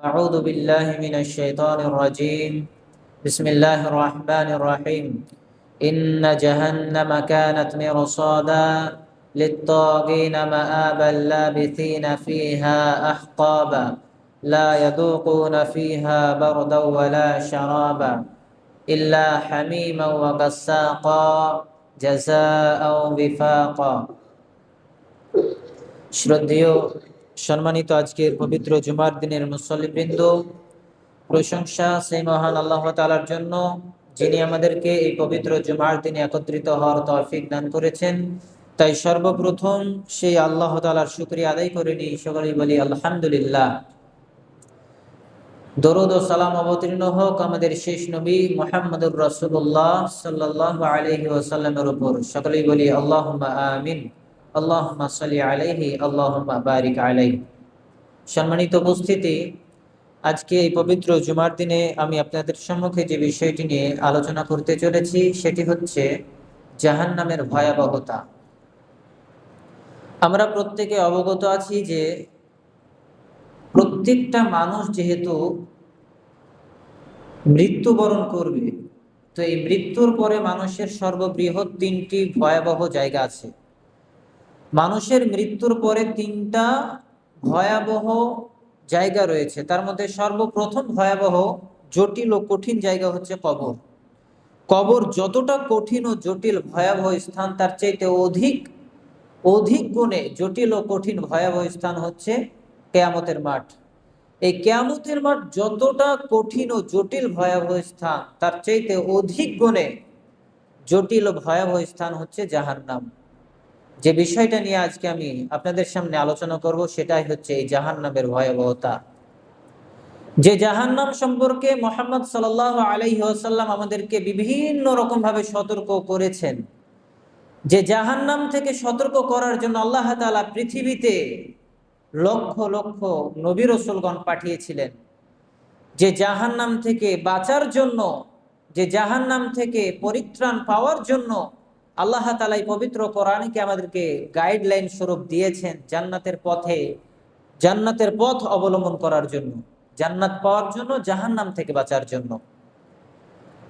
أعوذ بالله من الشيطان الرجيم بسم الله الرحمن الرحيم إن جهنم كانت مرصادا للطاغين مآبا لابثين فيها أحقابا لا يذوقون فيها بردا ولا شرابا إلا حميما وغساقا جزاء وفاقا শ্রদ্ধেয় সম্মানিত আজকের পবিত্র জুমার দিনের মুসল্লিবৃন্দ, প্রশংসা সেই মহান আল্লাহ তাআলার জন্য যিনি আমাদেরকে এই পবিত্র জুমার দিনে একত্রিত হওয়ার তৌফিক দান করেছেন। তাই সর্বপ্রথম সেই আল্লাহ তাআলার শুকরিয়া আদায় করে নিই, সকলেই বলি আলহামদুলিল্লাহ। দরুদ ও সালাম অবতীর্ণ হোক আমাদের শেষ নবী মুহাম্মদুর রাসূলুল্লাহ সাল্লাল্লাহু আলাইহি ওয়াসাল্লামের উপর, সকলেই বলি আল্লাহুম্মা আমিন, আল্লাহুম্মা সাল্লি আলাইহি, আল্লাহুম্মা বারিক আলাইহি। সম্মানিত উপস্থিতি, আজকে এই পবিত্র জুমার দিনে আমি আপনাদের সম্মুখে যে বিষয়টি নিয়ে আলোচনা করতে চলেছি সেটি হচ্ছে জাহান্নামের ভয়াবহতা। আমরা প্রত্যেকে অবগত আছি যে প্রত্যেকটা মানুষ যেহেতু মৃত্যুবরণ করবে, তো এই মৃত্যুর পরে মানুষের সর্ববৃহৎ তিনটি ভয়াবহ জায়গা আছে। মানুষের মৃত্যুর পরে তিনটা ভয়াবহ জায়গা রয়েছে। তার মধ্যে সর্বপ্রথম ভয়াবহ, জটিল ও কঠিন জায়গা হচ্ছে কবর। কবর যতটা কঠিন ও জটিল ভয়াবহ স্থান, তার চাইতে অধিক অধিক গুণে জটিল ও কঠিন ভয়াবহ স্থান হচ্ছে কিয়ামতের মাঠ। এই কিয়ামতের মাঠ যতটা কঠিন ও জটিল ভয়াবহ স্থান, তার চাইতে অধিক গুণে জটিল ও ভয়াবহ স্থান হচ্ছে জাহান্নাম। যে বিষয়টা নিয়ে আজকে আমি আপনাদের সামনে আলোচনা করব সেটাই হচ্ছে এই জাহান্নামের ভয়াবহতা। যে জাহান্নাম সম্পর্কে মুহাম্মদ সাল্লাল্লাহু আলাইহি ওয়াসাল্লাম আমাদেরকে বিভিন্ন রকম ভাবে সতর্ক করেছেন, যে জাহান্নাম থেকে সতর্ক করার জন্য আল্লাহ তাআলা পৃথিবীতে লক্ষ লক্ষ নবী রাসূলগণ পাঠিয়েছিলেন। যে জাহান্নাম থেকে বাঁচার জন্য, যে জাহান্নাম থেকে পরিত্রাণ পাওয়ার জন্য আল্লাহ তাআলা এই পবিত্র কোরআনকে আমাদেরকে গাইডলাইন স্বরূপ দিয়েছেন জান্নাতের পথে, জান্নাতের পথ অবলম্বন করার জন্য, জান্নাত পাওয়ার জন্য, জাহান্নাম থেকে বাঁচার জন্য।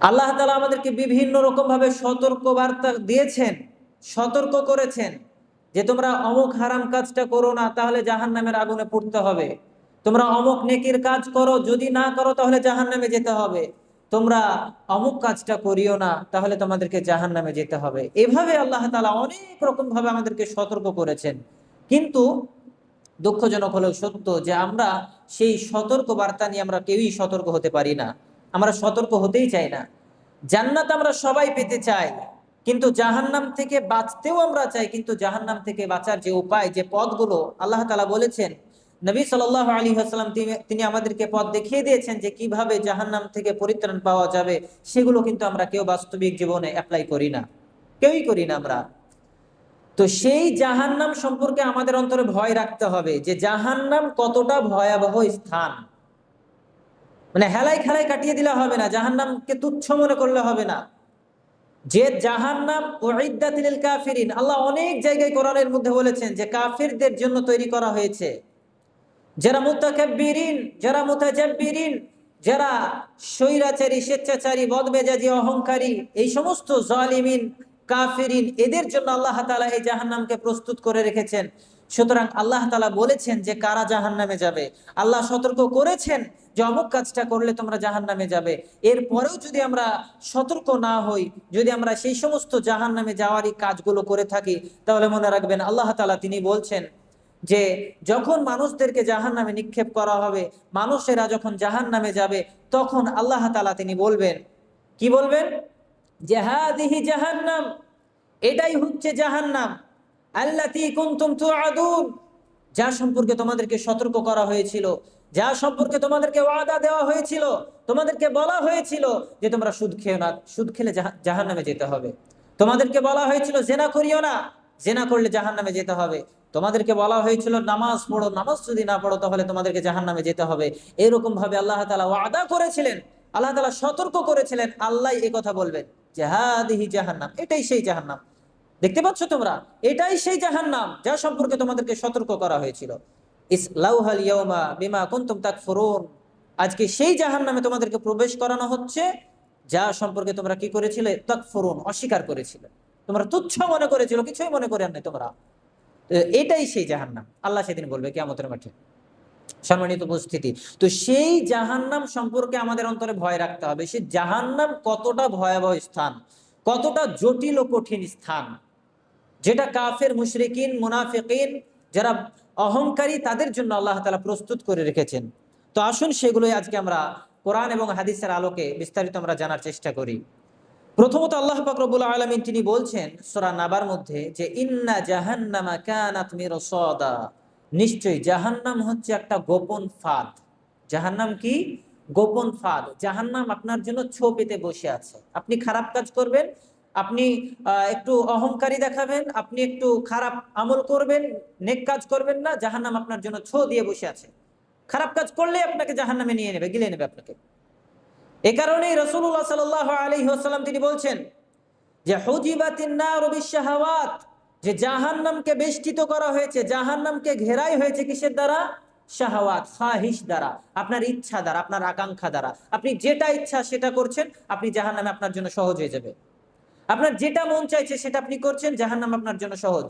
আল্লাহ তাআলা আমাদেরকে বিভিন্ন রকম ভাবে সতর্ক বার্তা দিয়েছেন, সতর্ক করেছেন যে তোমরা অমুক হারাম কাজটা করো না, তাহলে জাহান্নামের আগুনে পড়তে হবে। তোমরা অমুক নেকির কাজ করো, যদি না করো তাহলে জাহান্নামে যেতে হবে। তোমরা অমুক কাজটা করিও না, তাহলে তোমাদেরকে জাহান্নামে যেতে হবে। এভাবে আল্লাহ তাআলা অনেক রকম ভাবে আমাদেরকে সতর্ক করেছেন। কিন্তু দুঃখজনক হলেও সত্য যে আমরা সেই সতর্ক বার্তা নিয়ে আমরা কেউই সতর্ক হতে পারি না, আমরা সতর্ক হতেই চাই না। জান্নাত আমরা সবাই পেতে চাই, কিন্তু জাহান্নাম থেকে বাঁচতেও আমরা চাই, কিন্তু জাহান্নাম থেকে বাঁচার যে উপায়, যে পথগুলো আল্লাহ তাআলা বলেছেন, নবী সাল্লাল্লাহু আলাইহি ওয়াসাল্লাম তিনি আমাদেরকে পথ দেখিয়ে দিয়েছেন যে কিভাবে জাহান্নাম থেকে পরিত্রাণ পাওয়া যাবে, সেগুলো কিন্তু আমরা কেউ বাস্তবিক জীবনে অ্যাপ্লাই করি না, কেউই করি না আমরা। তো সেই জাহান্নাম সম্পর্কে আমাদের অন্তরে ভয় রাখতে হবে যে জাহান্নাম কতটা ভয়াবহ স্থান। মানে হেলাই খেলাই কাটিয়ে দিলে হবে না, জাহান্নামকে তুচ্ছ মনে করলে হবে না। যে জাহান্নাম উইদ্দাত লিল কাফিরিন, আল্লাহ অনেক জায়গায় কোরআনের মধ্যে বলেছেন যে কাফিরদের জন্য তৈরি করা হয়েছে। যারা মুতাকাব্বিরিন, যারা মুতাজাব্বিরিন, যারা স্বৈরাচারী, স্বেচ্ছাচারী, বদমেজাজি, অহংকারী, এই সমস্ত জালিমিন, কাফিরিন, এদের জন্য আল্লাহ তাআলা এই জাহান্নামকে প্রস্তুত করে রেখেছেন। সুতরাং আল্লাহ তাআলা বলেছেন যে কারা জাহান্নামে যাবে, আল্লাহ সতর্ক করেছেন যে অমুক কাজটা করলে তোমরা জাহান্নামে যাবে। এরপরেও যদি আমরা সতর্ক না হই, যদি আমরা সেই সমস্ত জাহান্নামে যাওয়ারই কাজগুলো করে থাকি, তাহলে মনে রাখবেন আল্লাহ তাআলা তিনি বলছেন যে যখন মানুষদেরকে জাহান্নামে নিক্ষেপ করা হবে, মানুষেরা যখন জাহান্নামে যাবে, তখন আল্লাহ তাআলা তিনি বলবেন, কি বলবেন? যে হাদিহি জাহান্নাম, এটাই হচ্ছে জাহান্নাম, আল্লাতী কুনতুম তুআদুন, যা সম্পর্কে তোমাদেরকে সতর্ক করা হয়েছিল, যা সম্পর্কে তোমাদেরকে ওয়াদা দেওয়া হয়েছিল, তোমাদেরকে বলা হয়েছিল যে তোমরা সুদ খেও না, সুদ খেলে জাহান্নামে যেতে হবে। তোমাদেরকে বলা হয়েছিল জিনা করিও না, জিনা করলে জাহান্নামে যেতে হবে। তোমাদেরকে বলা হয়েছিল নামাজ পড়ো, নামাজ যদি না পড়ো তাহলে তোমাদেরকে জাহান্নামে যেতে হবে। এরকম ভাবে আল্লাহ তাআলা ওয়াদা করেছিলেন, আল্লাহ তাআলা সতর্ক করেছিলেন। আল্লাহ এই কথা বলবেন যে হাদিহি জাহান্নাম, এটাই সেই জাহান্নাম। দেখতে পাচ্ছ তোমরা, এটাই সেই জাহান্নাম যা সম্পর্কে তোমাদেরকে সতর্ক করা হয়েছিল। ইসলাউহাল ইয়াউমা বিমা কুনতুম তাকফুরুন, আজকে সেই জাহান্নামে তোমাদেরকে প্রবেশ করানো হচ্ছে যা সম্পর্কে তোমরা কি করেছিলে, তাকফুরুন, অস্বীকার করেছিলে, তোমরা তুচ্ছ মনে করেছিল, কিছুই মনে করে নাই তোমরা। তো এটাই সেই জাহান্নাম, আল্লাহ সেদিন বলবে কিয়ামতের মাঠে। সম্মানিত উপস্থিতি, তো সেই জাহান্নাম সম্পর্কে আমাদের অন্তরে ভয় রাখতে হবে। সেই জাহান্নাম কতটা ভয়াবহ স্থান, কতটা জটিল ও কঠিন স্থান, যেটা কাফের, মুশরিকিন, মুনাফিকিন, যারা অহংকারী, তাদের জন্য আল্লাহ তাআলা প্রস্তুত করে রেখেছেন। তো আসুন সেগুলোই আজকে আমরা কোরআন এবং হাদিসের আলোকে বিস্তারিত আমরা জানার চেষ্টা করি। প্রথমত আল্লাহ পাক রব্বুল আলামিন তিনি বলছেন সূরা নাবার মধ্যে যে ইন্না জাহান্নামা কানাত মিরসাদা, নিশ্চয়ই জাহান্নাম হচ্ছে একটা গোপন ফাঁদ। জাহান্নাম কি? গোপন ফাঁদ। জাহান্নাম আপনার জন্য ছো পেতে বসে আছে। আপনি খারাপ কাজ করবেন, আপনি একটু অহংকারী দেখাবেন, আপনি একটু খারাপ আমল করবেন, নেক কাজ করবেন না, জাহান্নাম আপনার জন্য ছো দিয়ে বসে আছে। খারাপ কাজ করলে আপনাকে জাহান্নামে নিয়ে নেবে, গিলে নেবে আপনাকে। এ কারণেই রাসূলুল্লাহ সাল্লাল্লাহু আলাইহি ওয়াসাল্লাম তিনি বলছেন যে হুজিবাতিন নারু বিশাহাওয়াত, যে জাহান্নামকে বেষ্টিত করা হয়েছে, জাহান্নামকে ঘেরাই হয়েছে কিসের দ্বারা? শাহাওয়াত, ফাহিশ দ্বারা, আপনার ইচ্ছা দ্বারা, আপনার আকাঙ্ক্ষা দ্বারা। আপনি যেটা ইচ্ছা সেটা করছেন, আপনি জাহান্নামে আপনার জন্য সহজ হয়ে যাবে। আপনার যেটা মন চাইছে সেটা আপনি করছেন, জাহান্নাম আপনার জন্য সহজ।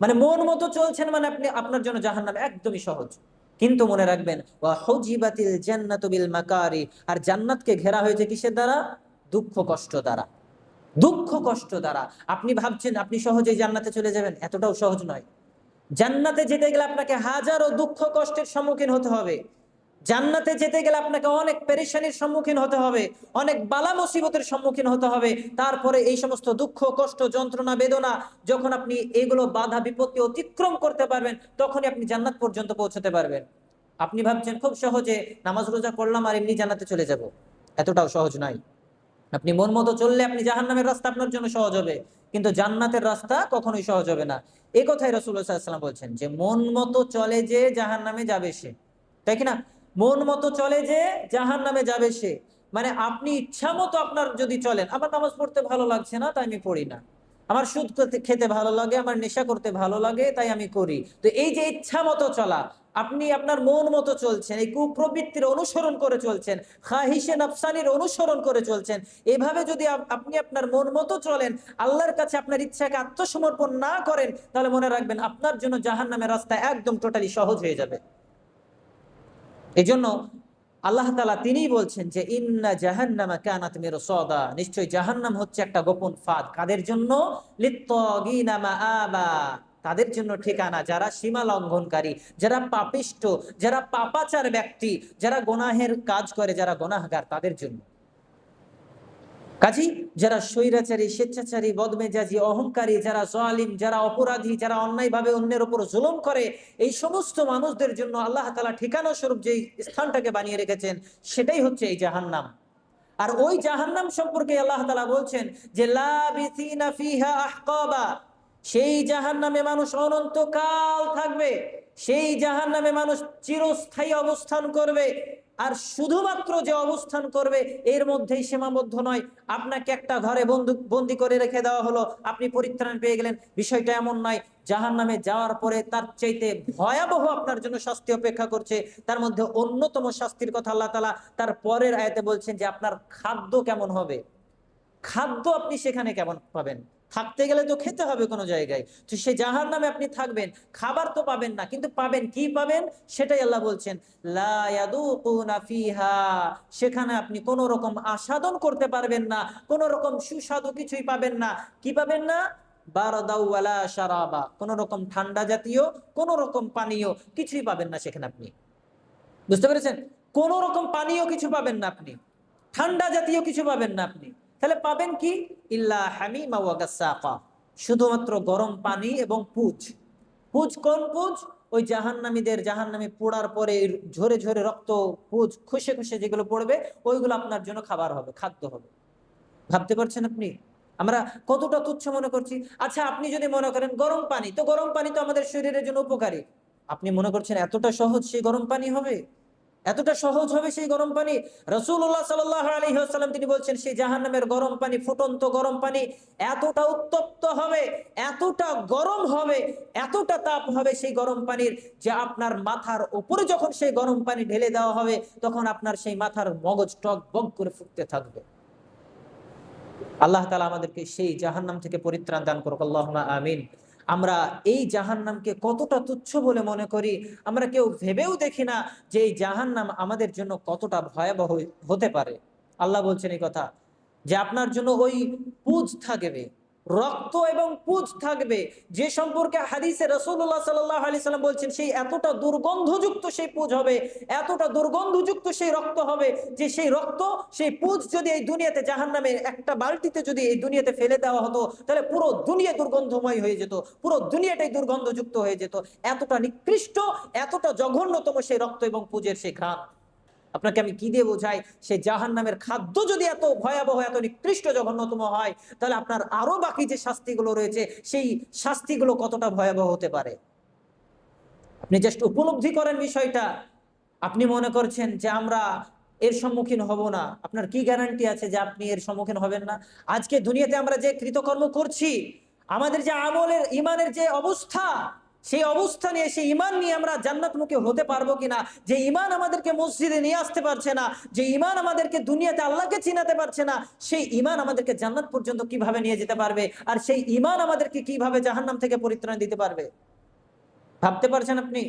মানে মন মতো চলছেন, মানে আপনি, আপনার জন্য জাহান্নাম একদমই সহজ। কিন্তু মনে রাখবেন ওয়া হুজিবাতিল জান্নাতু বিল মাকারি, আর জান্নাতকে ঘেরা হয়েছে কিসের দ্বারা? দুঃখ কষ্ট দ্বারা। দুঃখ কষ্ট দ্বারা। আপনি ভাবছেন আপনি সহজেই জান্নাতে চলে যাবেন, এতটাও সহজ নয়। জান্নাতে যেতে গেলে আপনাকে হাজারো দুঃখ কষ্টের সম্মুখীন হতে হবে। জান্নাতে যেতে গেলে আপনাকে অনেক পেরেশানির সম্মুখীন হতে হবে, অনেক বালা মুসিবতের সম্মুখীন হতে হবে। তারপরে এই সমস্ত দুঃখ কষ্ট যন্ত্রণা বেদনা যখন আপনি এগুলো বাধা বিপত্তি অতিক্রম করতে পারবেন, তখনই আপনি জান্নাত পর্যন্ত পৌঁছতে পারবেন। আপনি ভাবছেন খুব সহজে নামাজ রোজা করলাম আর এমনি জান্নাতে চলে যাব, এতটাও সহজ নয়। আপনি মন মতো চললে আপনি জাহান্নামের রাস্তা আপনার জন্য সহজ হবে, কিন্তু জান্নাতের রাস্তা কখনোই সহজ হবে না। এই কথাই রাসূলুল্লাহ সাল্লাল্লাহু আলাইহি ওয়াসাল্লাম বলছেন যে মন মতো চলে যে জাহান্নামে যাবে সে, তাই কি না? মন মতো চলে যে জাহান্নামে যাবে সে, মানে আপনি ইচ্ছা মতো আপনার যদি চলেন, আমার নামাজ পড়তে ভালো লাগছে না তাই আমি পড়ি না, আমার সুদ খেতে ভালো লাগে, আমার নেশা করতে ভালো লাগে তাই আমি করি। তো এই যে ইচ্ছা মতো চলা, আপনি আপনার মন মতো চলছেন, এই কুপ্রবৃত্তির অনুসরণ করে চলছেন, খাহিশে নফসানির অনুসরণ করে চলছেন, এভাবে যদি আপনি আপনার মন মতো চলেন, আল্লাহর কাছে আপনার ইচ্ছাকে আত্মসমর্পণ না করেন, তাহলে মনে রাখবেন আপনার জন্য জাহান্নামের রাস্তা একদম টোটালি সহজ হয়ে যাবে। এই জন্য আল্লাহ তাআলা তিনিই বলছেন যে ইন্না জাহান্নামা কানাত মিরসাদা, নিশ্চয়ই জাহান্নাম হচ্ছে একটা গোপন ফাঁদ। কাদের জন্য? লিত্তাগিনা মাআবা, তাদের জন্য ঠিকানা যারা সীমা লঙ্ঘনকারী, যারা পাপিষ্ঠ, যারা পাপাচার ব্যক্তি, যারা গুনাহের কাজ করে, যারা গুনাহগার, তাদের জন্য। কাজী যারা স্বৈরাচারী, স্বেচ্ছাচারী, বদমেজাজি, অহংকারী, যারা জালিম, যারা অপরাধী, যারা অন্যায়ভাবে অন্যের উপর জুলুম করে, এই সমস্ত মানুষদের জন্য আল্লাহ তাআলা ঠিকানা স্বরূপ যেই স্থানটাকে বানিয়ে রেখেছেন সেটাই হচ্ছে এই জাহান্নাম। আর ওই জাহান্নাম সম্পর্কে আল্লাহ তাআলা বলছেন যে লাবিসিনা ফিহা আহকাবা, সেই জাহান্নামে মানুষ অনন্তকাল থাকবে, সেই জাহান্নামে মানুষ চিরস্থায়ী অবস্থান করবে। আর শুধুমাত্র যে অবস্থান করবে এর মধ্যেই সীমাবদ্ধ নয়, আপনাকে একটা ঘরে বন্দি করে রেখে দেওয়া হলো, আপনি পরিত্রাণ পেয়ে গেলেন, বিষয়টা এমন নয়। জাহান্নামে যাওয়ার পরে তার চাইতে ভয়াবহ আপনার জন্য শাস্তি অপেক্ষা করছে। তার মধ্যে অন্যতম শাস্তির কথা আল্লাহ তাআলা তার পরের আয়াতে বলছেন যে আপনার খাদ্য কেমন হবে। খাদ্য আপনি সেখানে কেমন পাবেন? থাকতে গেলে তো খেতে হবে কোনো জায়গায়, তো সে জাহান্নামে আপনি থাকবেন, খাবার তো পাবেন না, কিন্তু পাবেন কি? পাবেন সেটাই আল্লাহ বলছেন, লা ইয়াদুকুনা ফিহা, সেখানে আপনি কোনো রকম আস্বাদন করতে পারবেন না, কোনো রকম সুস্বাদু কিছুই পাবেন না। কি পাবেন না? বারদাও ওয়ালা শারাবা, কোনো রকম ঠান্ডা জাতীয় কোনো রকম পানীয় কিছুই পাবেন না সেখানে আপনি। বুঝতে পেরেছেন? কোন রকম পানীয় কিছু পাবেন না আপনি, ঠান্ডা জাতীয় কিছু পাবেন না আপনি। তাহলে পাবেন কি? ইল্লা হামিমা ওয়া গাসসাকা, শুধুমাত্র গরম পানি এবং পুজ। পুজ কোন পুজ? ওই জাহান্নামীদের জাহান্নামে পোড়ার পরে ঝরে ঝরে রক্ত, পুজ খুশে খুশে যেগুলো পড়বে, ওইগুলো আপনার জন্য খাবার হবে, খাদ্য হবে। ভাবতে পারছেন আপনি আমরা কতটা তুচ্ছ মনে করছি? আচ্ছা আপনি যদি মনে করেন গরম পানি, তো গরম পানি তো আমাদের শরীরের জন্য উপকারী, আপনি মনে করছেন এতটা সহজ সেই গরম পানি হবে? এতটা সহজ হবে সেই গরম পানি? রাসূলুল্লাহ সাল্লাল্লাহু আলাইহি ওয়াসাল্লাম তিনি বলছেন সেই জাহান্নামের গরম পানি, ফুটন্ত গরম পানি এতটা উত্তপ্ত হবে, এতটা গরম হবে, এতটা তাপ হবে সেই গরম পানির, যে আপনার মাথার উপরে যখন সেই গরম পানি ঢেলে দেওয়া হবে তখন আপনার সেই মাথার মগজ টক বক করে ফুটতে থাকবে। আল্লাহ তাআলা আমাদেরকে সেই জাহান্নাম থেকে পরিত্রাণ দান করুক, আল্লাহুম্মা আমিন। আমরা এই জাহান্নামকে কতটা তুচ্ছ বলে মনে করি, আমরা কেউ ভেবেও দেখি না যে এই জাহান্নাম আমাদের জন্য কতটা ভয়াবহ হতে পারে। আল্লাহ বলছেন এই কথা যে আপনার জন্য ওই পুঁজ থাকবে, রক্ত এবং পুঁজ থাকবে, যে সম্পর্কে হাদিসে রাসূলুল্লাহ সাল্লাল্লাহু আলাইহি সাল্লাম বলছেন সেই এতটা দুর্গন্ধযুক্ত সেই পুঁজ হবে, এতটা দুর্গন্ধযুক্ত সেই রক্ত হবে, যে সেই রক্ত সেই পুঁজ যদি এই দুনিয়াতে জাহান্নামের একটা বালতিতে যদি এই দুনিয়াতে ফেলে দেওয়া হতো তাহলে পুরো দুনিয়া দুর্গন্ধময় হয়ে যেত, পুরো দুনিয়াটাই দুর্গন্ধযুক্ত হয়ে যেত। এতটা নিকৃষ্ট, এতটা জঘন্যতম সেই রক্ত এবং পুঁজের সেই ঘ্রাণ। আপনাকে আমি কি দিয়ে বোঝাই, সেই জাহান্নামের খাদ্য যদি এত ভয়াবহ, এত নিকৃষ্ট, জঘন্যতম হয়, তাহলে আপনার আরো বাকি যে শাস্তিগুলো রয়েছে সেই শাস্তিগুলো কতটা ভয়াবহ হতে পারে। আপনি জাস্ট উপলব্ধি করেন বিষয়টা। আপনি মনে করছেন যে আমরা এর সম্মুখীন হব না, আপনার কি গ্যারান্টি আছে যে আপনি এর সম্মুখীন হবেন না? আজকে দুনিয়াতে আমরা যে কৃতকর্ম করছি, আমাদের যে আমলের ইমানের যে অবস্থা, সেই অবস্থা নিয়ে, সেই ইমান নিয়ে আমরা জান্নাতমুখী হতে পারবো কিনা? যে ইমান আমাদেরকে মসজিদে নিয়ে আসতে পারছে না, যে ইমান আমাদেরকে দুনিয়াতে আল্লাহকে চিনাতে পারছে না, সেই ইমান আমাদেরকে জান্নাত পর্যন্ত কিভাবে নিয়ে যেতে পারবে? আর সেই ইমান আমাদেরকে কিভাবে জাহান্নাম থেকে পরিত্রাণ দিতে পারবে? ভাবতে পারছেন আপনি?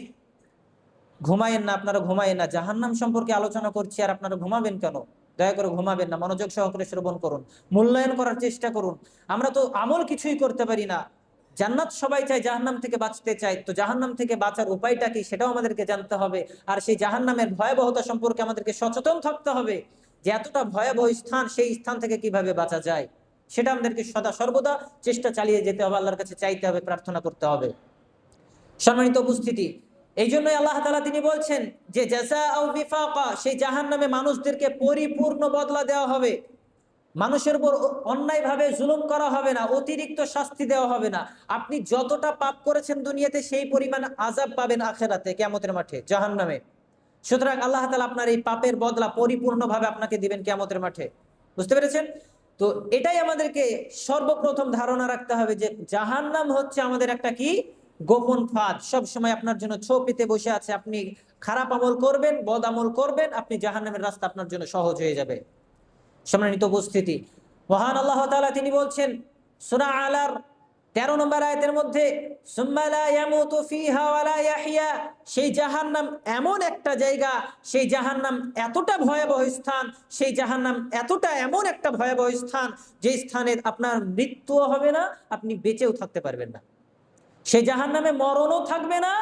ঘুমায়েন না, আপনারা ঘুমায়েন না। জাহান্নাম সম্পর্কে আলোচনা করছি আর আপনারা ঘুমাবেন কেন? দয়া করে ঘুমাবেন না, মনোযোগ সহকারে শ্রবণ করুন, মূল্যায়ন করার চেষ্টা করুন। আমরা তো আমল কিছুই করতে পারি না। জান্নাত সবাই চায়, জাহান্নাম থেকে বাঁচতে চায়, তো জাহান্নাম থেকে বাঁচার উপায়টা কি সেটাও আমাদেরকে জানতে হবে। আর সেই জাহান্নামের ভয়াবহতা সম্পর্কে আমাদেরকে সচেতন থাকতে হবে, যে এতটা ভয়াবহ স্থান, সেই স্থান থেকে কিভাবে বাঁচা যায় সেটা আমাদেরকে সদা সর্বদা চেষ্টা চালিয়ে যেতে হবে, আল্লাহর কাছে চাইতে হবে, প্রার্থনা করতে হবে। সম্মানিত উপস্থিতি, এই জন্যই আল্লাহ তাআলা তিনি বলছেন যে জাযাআউ বিফাকা, সেই জাহান্নামে মানুষদেরকে পরিপূর্ণ বদলা দেওয়া হবে। মানুষের উপর অন্যায়ভাবে জুলুম করা হবে না, অতিরিক্ত শাস্তি দেওয়া হবে না। আপনি যতটা পাপ করেছেন দুনিয়াতে সেই পরিমাণ আযাব পাবেন আখিরাতে, কিয়ামতের মাঠে, জাহান্নামে। সুতরাং আল্লাহ তাআলা আপনার এই পাপের বদলা পরিপূর্ণভাবে আপনাকে দিবেন কিয়ামতের মাঠে। বুঝতে পেরেছেন? তো এটাই আমাদেরকে সর্বপ্রথম ধারণা রাখতে হবে যে জাহান্নাম হচ্ছে আমাদের একটা কি গোপন ফাঁদ, সব সময় আপনার জন্য ছো পেতে বসে আছে। আপনি খারাপ আমল করবেন, বদ আমল করবেন, আপনি জাহান্নামের রাস্তা আপনার জন্য সহজ হয়ে যাবে। সম্মানিত উপস্থিতি, মহান আল্লাহ তাআলা তিনি বলছেন সূরা আলার 13 নম্বর আয়াতের মধ্যে, সুম্মা লা ইয়ামুতু ফিহা ওয়া লা ইয়াহইয়া, সেই জাহান্নাম এমন একটা জায়গা, সেই জাহান্নাম এতটা ভয়াবহ স্থান, সেই জাহান্নাম এতটা এমন একটা ভয়াবহ স্থান, যে স্থানে আপনার মৃত্যুও হবে না, আপনি বেঁচেও থাকতে পারবেন না। সেই জাহান্নামে মরণও থাকবে না,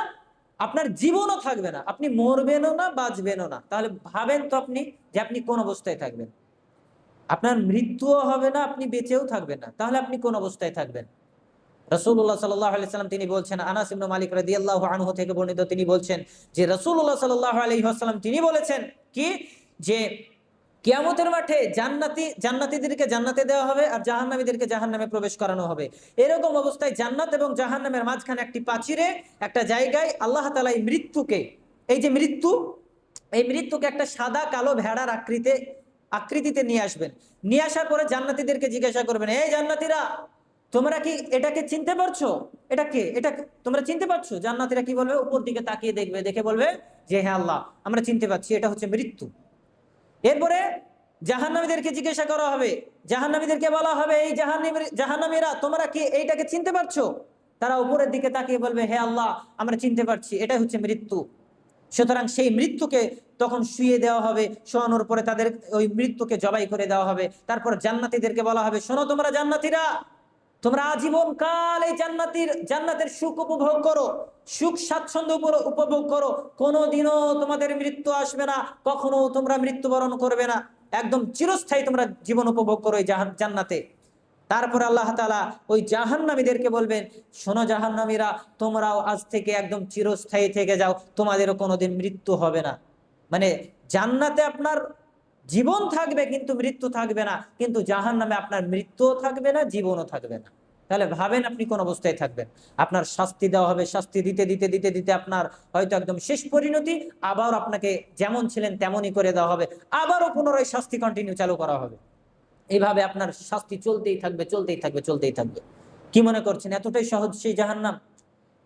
আপনার জীবনও থাকবে না, আপনি মরবেনও না, বাঁচবেনও না। তাহলে ভাবেন তো আপনি যে আপনি কোন অবস্থায় থাকবেন? আপনার মৃত্যুও হবে না, আপনি বেঁচেও থাকবেন না, তাহলে আপনি কোন অবস্থায় থাকবেন? রাসূলুল্লাহ সাল্লাল্লাহু আলাইহি ওয়াসাল্লাম তিনি বলছেন, আনাস ইবনে মালিক রাদিয়াল্লাহু আনহু থেকে বর্ণিত, তিনি বলছেন যে রাসূলুল্লাহ সাল্লাল্লাহু আলাইহি ওয়াসাল্লাম তিনি বলেছেন কি, যে কিয়ামতের মাঠে জান্নাতীদেরকে জান্নাতে দেওয়া হবে আর জাহান্নামীদেরকে জাহান্নামে প্রবেশ করানো হবে। এরকম অবস্থায় জান্নাত এবং জাহান্নামের মাঝখানে একটি প্রাচীরে, একটা জায়গায় আল্লাহ তাআলা এই মৃত্যুকে, এই যে মৃত্যু, এই মৃত্যুকে একটা সাদা কালো ভেড়ার আকৃতিতে নিয়ে আসবেন। নিয়ে আসার পরে জান্নাতীদেরকে জিজ্ঞাসা করবেন, এই জান্নাতীরা, তোমরা কি এটাকে চিনতে পারছো? এটা কে? এটা তোমরা চিনতে পারছো? জান্নাতীরা কি বলবে? উপর দিকে তাকিয়ে দেখবে, দেখে বলবে যে হ্যাঁ আল্লাহ, আমরা চিনতে পারছি, এটা হচ্ছে মৃত্যু। এরপরে জাহান্নামীদেরকে জিজ্ঞাসা করা হবে, জাহান্নামীদেরকে বলা হবে, এই জাহান্নামীরা, তোমরা কি এইটাকে চিনতে পারছো? তারা উপরের দিকে তাকিয়ে বলবে, হে আল্লাহ, আমরা চিনতে পারছি, এটাই হচ্ছে মৃত্যু। সুতরাং সেই মৃত্যুকে তখন শুইয়ে দেওয়া হবে, শোয়ানোর পরে তাদের ওই মৃত্যুকে জবাই করে দেওয়া হবে। তারপর জান্নাতীদেরকে বলা হবে, শোনো তোমরা জান্নাতীরা, তোমরা আজীবন কাল এই জান্নাতের সুখ উপভোগ করো, সুখ স্বাচ্ছন্দ্য উপভোগ করো, কোনোদিনও তোমাদের মৃত্যু আসবে না, কখনো তোমরা মৃত্যুবরণ করবে না, একদম চিরস্থায়ী তোমরা জীবন উপভোগ করো এই জান্নাতে। তারপর আল্লাহ তাআলা ওই জাহান্নামীদেরকে বলবেন, শোনো জাহান্নামীরা, তোমরাও আজ থেকে একদম চিরস্থায়ী থেকে যাও, তোমাদেরও কোনোদিন মৃত্যু হবে না। মানে জান্নাতে আপনার জীবন থাকবে কিন্তু মৃত্যু থাকবে না, কিন্তু জাহান্নামে আপনার মৃত্যুও থাকবে না, জীবনও থাকবে না। তাহলে ভাবেন আপনি কোন অবস্থায় থাকবেন। আপনার শাস্তি দেওয়া হবে, শাস্তি দিতে দিতে দিতে দিতে আপনার হয়তো একদম শেষ পরিণতি, আবার আপনাকে যেমন ছিলেন তেমনই করে দেওয়া হবে, আবারও পুনরায় শাস্তি কন্টিনিউ চালু করা হবে। এইভাবে আপনার শাস্তি চলতেই থাকবে, চলতেই থাকবে, চলতেই থাকবে। কি মনে করছেন এতটাই সহজ সেই জাহান্নাম?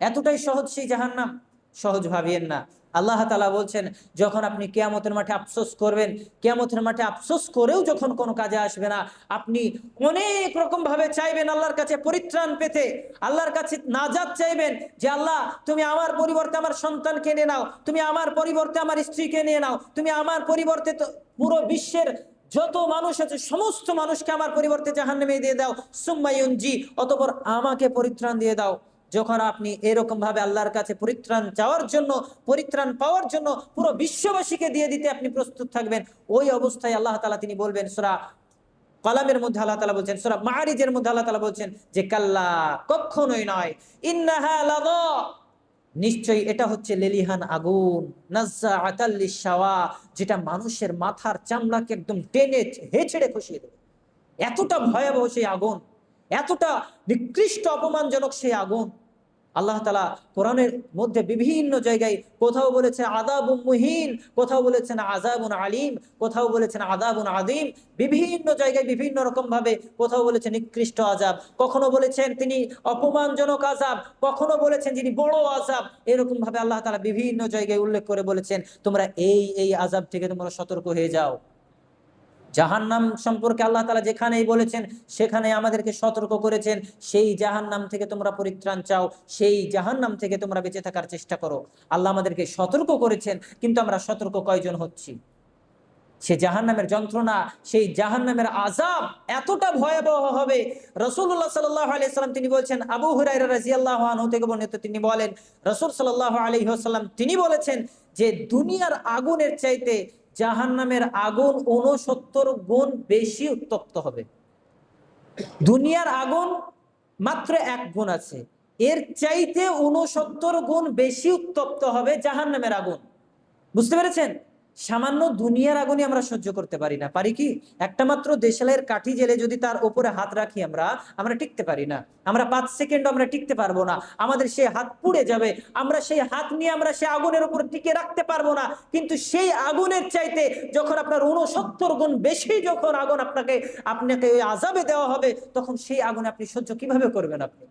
এতটাই সহজ সেই জাহান্নাম? সহজ ভাবিয়েন না। আল্লাহ তাআলা বলছেন, যখন আপনি কিয়ামতের মাঠে আফসোস করবেন, কিয়ামতের মাঠে আফসোস করেও যখন কোনো কাজে আসবে না, আপনি অনেক রকম ভাবে চাইবেন আল্লাহর কাছে পরিত্রাণ পেতে, আল্লাহর কাছে নাজাত চাইবেন, যে আল্লাহ তুমি আমার পরিবর্তে আমার সন্তানকে নিয়ে নাও, তুমি আমার পরিবর্তে আমার স্ত্রীকে নিয়ে নাও, তুমি আমার পরিবর্তে তো পুরো বিশ্বের যত মানুষ আছে সমস্ত মানুষকে আমার পরিবর্তে জাহান্নামে দিয়ে দাও, সুম্মা ইউনজি, অতঃপর আমাকে পরিত্রাণ দিয়ে দাও। যখন আপনি এরকম ভাবে আল্লাহর কাছে পরিত্রাণ চাওয়ার জন্য, পরিত্রাণ পাওয়ার জন্য পুরো বিশ্ববাসীকে দিয়ে দিতে আপনি প্রস্তুত থাকবেন, ওই অবস্থায় আল্লাহ তাআলা তিনি বলবেন, সূরা কলামের মধ্যে আল্লাহ তাআলা বলছেন, সূরা মাআরিজের মধ্যে আল্লাহ তাআলা বলছেন যে কাল্লা, কখনোই নয়, ইন্নাহা লাযা, নিশ্চয়ই এটা হচ্ছে লেলিহান আগুন, নাজ্জাআতাল লিশাওয়া, যেটা মানুষের মাথার চামড়াকে একদম টেনে হেঁচড়ে খসিয়ে দেবে। এতটা ভয়াবহ সেই আগুন, এতটা নিকৃষ্ট অপমানজনক সেই আগুন। আল্লাহ তাআলা কোরআনের মধ্যে বিভিন্ন জায়গায় কোথাও বলেছে আযাবুম মুহিন, কোথাও বলেছেন আযাবুন আলীম, কোথাও বলেছেন আযাবুন আযীম, বিভিন্ন জায়গায় বিভিন্ন রকম ভাবে, কোথাও বলেছেন নিকৃষ্ট আযাব, কখনো বলেছেন তিনি অপমানজনক আযাব, কখনো বলেছেন যিনি বড় আযাব। এরকম ভাবে আল্লাহ তাআলা বিভিন্ন জায়গায় উল্লেখ করে বলেছেন, তোমরা এই এই আযাব থেকে তোমরা সতর্ক হয়ে যাও। জাহান্নাম সম্পর্কে আল্লাহ তাআলা যেখানেই বলেছেন সেখানে আমাদেরকে সতর্ক করেছেন, সেই জাহান্নাম থেকে তোমরা পরিত্রাণ চাও, সেই জাহান্নাম থেকে তোমরা বেঁচে থাকার চেষ্টা করো। আল্লাহ আমাদেরকে সতর্ক করেছেন, কিন্তু আমরা সতর্ক কয়জন হচ্ছি? সে জাহান্নামের যন্ত্রণা, সেই জাহান্নামের আযাব এতটা ভয়াবহ হবে। রাসূলুল্লাহ সাল্লাল্লাহু আলাইহি ওয়াসাল্লাম তিনি বলছেন, আবু হুরায়রা রাদিয়াল্লাহু আনহু থেকে বর্ণিত, তিনি বলেন রাসূল সাল্লাল্লাহু আলাইহি ওয়াসাল্লাম তিনি বলেছেন যে দুনিয়ার আগুনের চাইতে জাহান্নামের আগুন ৬৯ গুণ বেশি উত্তপ্ত হবে। দুনিয়ার আগুন মাত্র ১ গুণ আছে, এর চাইতে ৬৯ গুণ বেশি উত্তপ্ত হবে জাহান্নামের আগুন। বুঝতে পেরেছেন? সামান্য দুনিয়ার আগুনই আমরা সহ্য করতে পারি না, পারি কি? একটা মাত্র দেশালের কাঠি জেলে যদি তার উপরে হাত রাখি আমরা টিকতে পারি না। আমরা ৫ সেকেন্ড আমরা টিকতে পারবো না, আমাদের সেই হাত পুড়ে যাবে, আমরা সেই হাত নিয়ে আমরা সেই আগুনের উপর টিকে রাখতে পারবো না। কিন্তু সেই আগুনের চাইতে যখন আপনার ৬৯ গুণ বেশি যখন আগুন আপনাকে ওই আযাবে দেওয়া হবে, তখন সেই আগুন আপনি সহ্য কিভাবে করবেন? আপনি